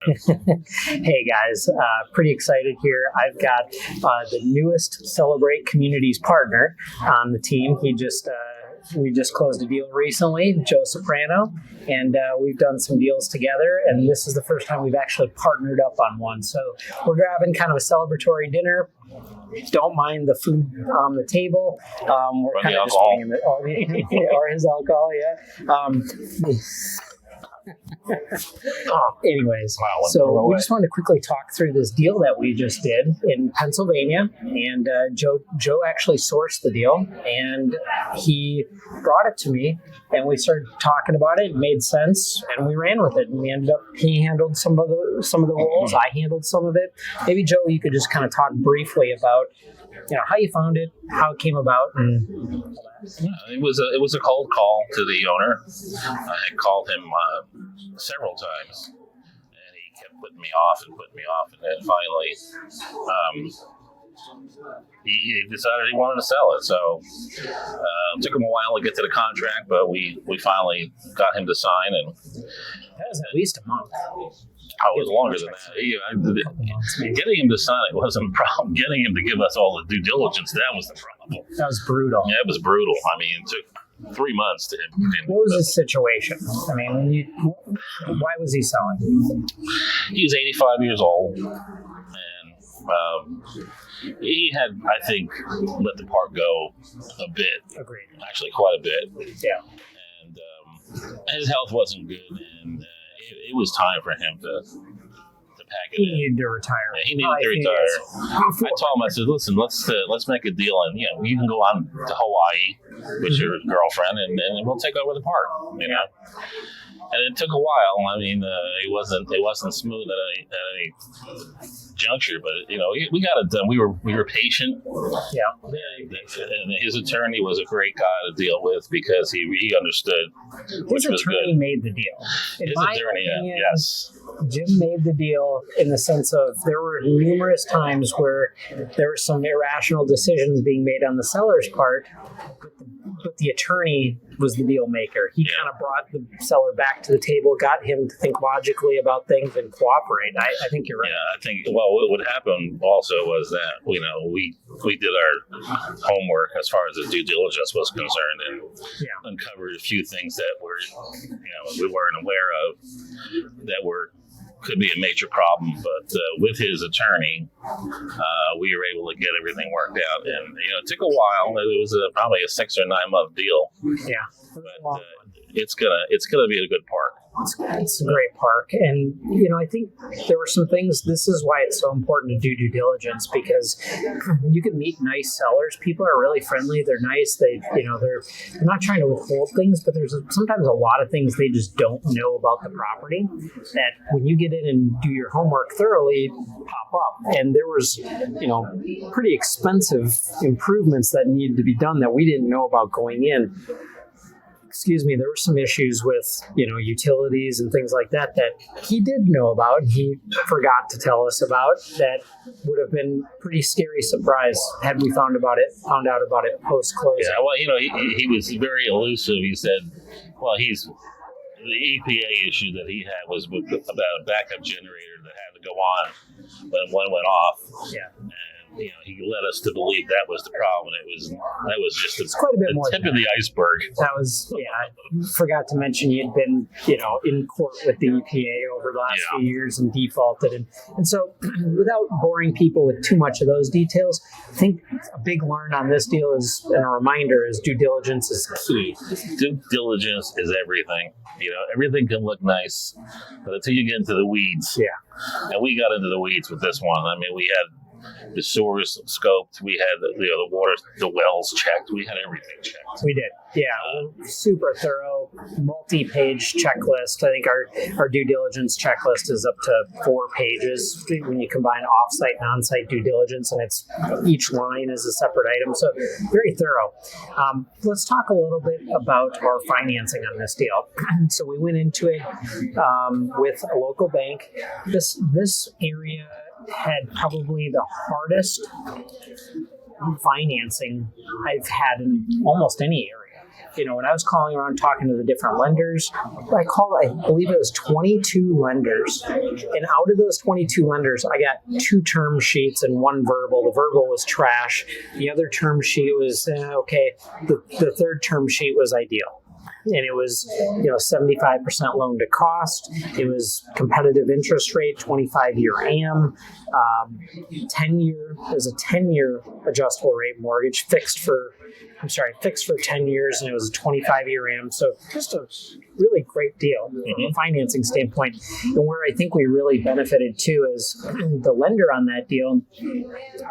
Hey guys, pretty excited here. I've got the newest Celebrate Communities partner on the team. We just closed a deal recently, Joe Soprano, and we've done some deals together. And this is the first time we've actually partnered up on one. So we're grabbing kind of a celebratory dinner. Don't mind the food on the table. We're kind of just bringing or his alcohol, yeah. Anyways, so we just wanted to quickly talk through this deal that we just did in Pennsylvania, and Joe actually sourced the deal, and he brought it to me, and we started talking about it. It made sense, and we ran with it. And we ended up, he handled some of the roles, I handled some of it. Maybe Joe, you could just kind of talk briefly about how you found it, how it came about, and it was a cold call to the owner. I had called him several times, and he kept putting me off, and then finally he decided he wanted to sell it. So it took him a while to get to the contract, but we finally got him to sign, and that was at least a month. Oh, it was longer than that. Getting him to sign it wasn't a problem. Getting him to give us all the due diligence, that was the problem. That was brutal. Yeah, it was brutal. I mean, it took 3 months to him. What was his situation? I mean, why was he selling? He was 85 years old, and he had, I think, let the park go a bit. Agreed. Actually, quite a bit. Yeah. And his health wasn't good, and it was time for him to pack it in. He needed to retire. Yeah, he needed to retire. I told him, I said, listen, let's make a deal, and you can go on to Hawaii with your girlfriend, and we'll take over the park. And it took a while. I mean, it wasn't smooth at any juncture, but we got it done. We were patient. Yeah. And his attorney was a great guy to deal with because he understood, which was good. His attorney made the deal. His attorney, yes. Jim made the deal in the sense of there were numerous times where there were some irrational decisions being made on the seller's part, but the attorney was the deal maker. He kind of brought the seller back to the table, got him to think logically about things and cooperate. I think you're right. Yeah, I think, well, what would happen also was that, we did our homework as far as the due diligence was concerned, and uncovered a few things that we weren't aware of that could be a major problem, but with his attorney, we were able to get everything worked out, and it took a while. It was probably a 6 or 9 month deal. Yeah, but it's gonna be a good park. It's a great park, and I think there were some things. This is why it's so important to do due diligence, because you can meet nice sellers. People are really friendly. They're nice. They're not trying to withhold things, but there's sometimes a lot of things they just don't know about the property that when you get in and do your homework thoroughly, pop up. And there was pretty expensive improvements that needed to be done that we didn't know about going in. There were some issues with, utilities and things like that he did know about. He forgot to tell us about. That would have been pretty scary surprise had we found out about it post closing. Yeah, well, he was very elusive. He said, well, the EPA issue that he had was about a backup generator that had to go on when one went off. Yeah. He led us to believe that was the problem. That was just the tip of the iceberg. That was, I forgot to mention you'd been, in court with the EPA over the last few years and defaulted. And so without boring people with too much of those details, I think a big learn on this deal is, and a reminder is, due diligence is key. Due diligence is everything. Everything can look nice, but until you get into the weeds. Yeah. And we got into the weeds with this one. I mean, we had the sewers scoped, we had the water, the wells checked, we had everything checked. We did, super thorough, multi-page checklist. I think our due diligence checklist is up to 4 pages when you combine off-site and on-site due diligence, and it's each line is a separate item, so very thorough. Let's talk a little bit about our financing on this deal. So we went into it with a local bank. This area had probably the hardest financing I've had in almost any area. when I was calling around talking to the different lenders, I believe it was 22 lenders. And out of those 22 lenders, I got 2 term sheets and 1 verbal. The verbal was trash. The other term sheet was okay. The third term sheet was ideal. And it was, 75% loan to cost. It was competitive interest rate, 25-year AM, 10-year. It was a 10-year adjustable rate mortgage, fixed for 10 years, and it was a 25-year AM. So just a really great deal from a financing standpoint. And where I think we really benefited too is the lender on that deal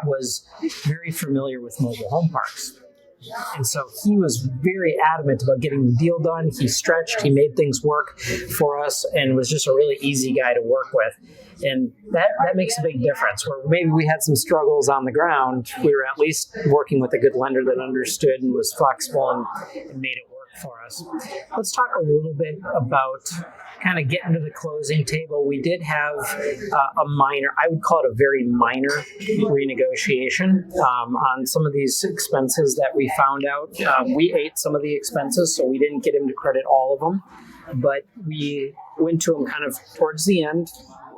was very familiar with mobile home parks. And so he was very adamant about getting the deal done. He stretched, he made things work for us, and was just a really easy guy to work with. And that makes a big difference. Where maybe we had some struggles on the ground, we were at least working with a good lender that understood and was flexible and made it work for us. Let's talk a little bit about kind of getting to the closing table. We did have a minor, I would call it a very minor renegotiation on some of these expenses that we found out. We ate some of the expenses, so we didn't get him to credit all of them, but we went to him kind of towards the end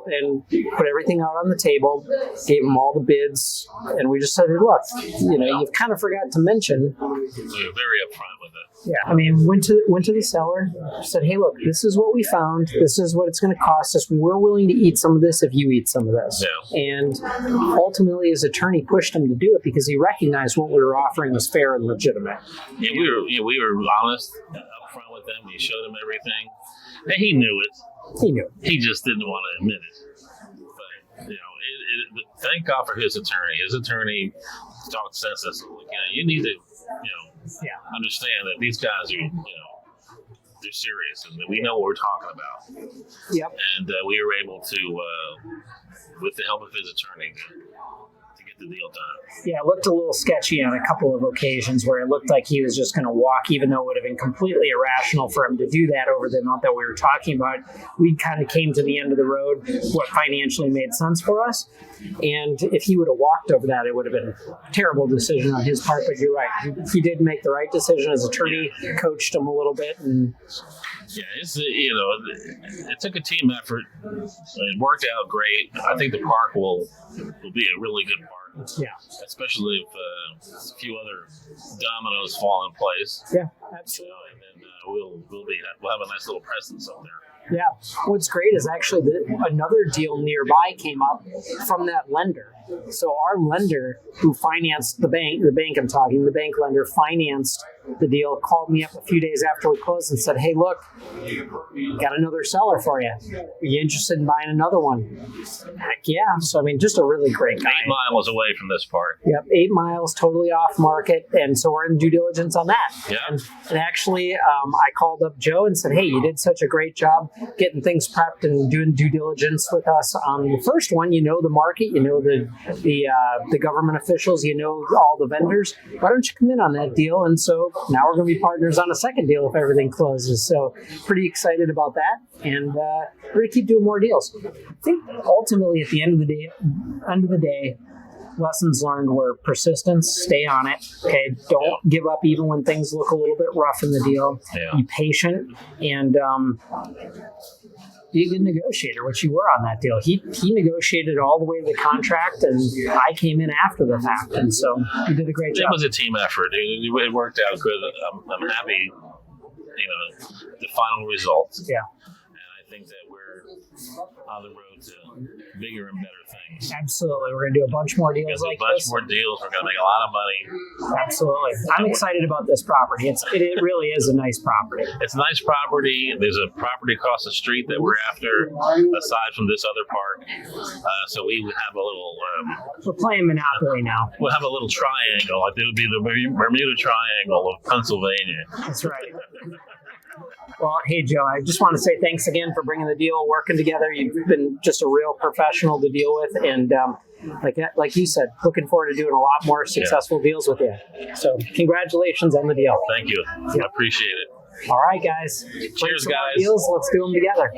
and put everything out on the table, gave him all the bids, and we just said, hey, look, you've kind of forgot to mention. We were very upfront with it. Yeah, I mean, went to the seller, said, hey, look, this is what we found. This is what it's going to cost us. We're willing to eat some of this if you eat some of this. Yeah. And ultimately, his attorney pushed him to do it because he recognized what we were offering was fair and legitimate. Yeah, we were honest, upfront with him. We showed him everything, and he knew it. He knew it. He just didn't want to admit it. But thank God for his attorney. His attorney talked sense. You need to, understand that these guys are, they're serious and that we know what we're talking about. Yep. And we were able to, with the help of his attorney, to get the deal done. Yeah, it looked a little sketchy on a couple of occasions where it looked like he was just going to walk, even though it would have been completely irrational for him to do that over the amount that we were talking about. We kind of came to the end of the road, what financially made sense for us. And if he would have walked over that, it would have been a terrible decision on his part. But you're right. He did make the right decision. His attorney coached him a little bit. And yeah, it's it took a team effort. It worked out great. I think the park will be a really good park. Yeah, especially if a few other dominoes fall in place. Yeah, absolutely. And then we'll have a nice little presence up there. Yeah. What's great is actually another deal nearby came up from that lender. So our lender who financed the bank the bank lender financed the deal, called me up a few days after we closed and said, hey, look, got another seller for you. Are you interested in buying another one? Heck yeah. So, I mean, just a really great guy. 8 miles away from this park. Yep, 8 miles, totally off market. And so we're in due diligence on that. Yeah. And actually, I called up Joe and said, hey, you did such a great job getting things prepped and doing due diligence with us on the first one. You know the market, you know the government officials, you know all the vendors. Why don't you come in on that deal? And so now we're going to be partners on a second deal if everything closes. So pretty excited about that. And we're going to keep doing more deals. I think ultimately at the end of the day, lessons learned were persistence, stay on it. Okay, don't give up even when things look a little bit rough in the deal. Yeah. Be patient and be a good negotiator, which you were on that deal. He negotiated all the way to the contract, and I came in after the fact, and so he did a great job. It was a team effort. It worked out good. I'm happy, the final results. Yeah. And I think that we're on the road to bigger and better things. Absolutely. We're going to do a bunch more deals like this. More deals. We're going to make a lot of money. Absolutely. I'm excited about this property. It really is a nice property. It's a nice property. There's a property across the street that we're after, aside from this other park. So we have a little... we're playing Monopoly now. We'll have a little triangle. Like it would be the Bermuda Triangle of Pennsylvania. That's right. Well, hey, Joe, I just want to say thanks again for bringing the deal, working together. You've been just a real professional to deal with. And like you said, looking forward to doing a lot more successful deals with you. So congratulations on the deal. Thank you. I appreciate it. All right, guys. Cheers, guys. Deals. Let's do them together.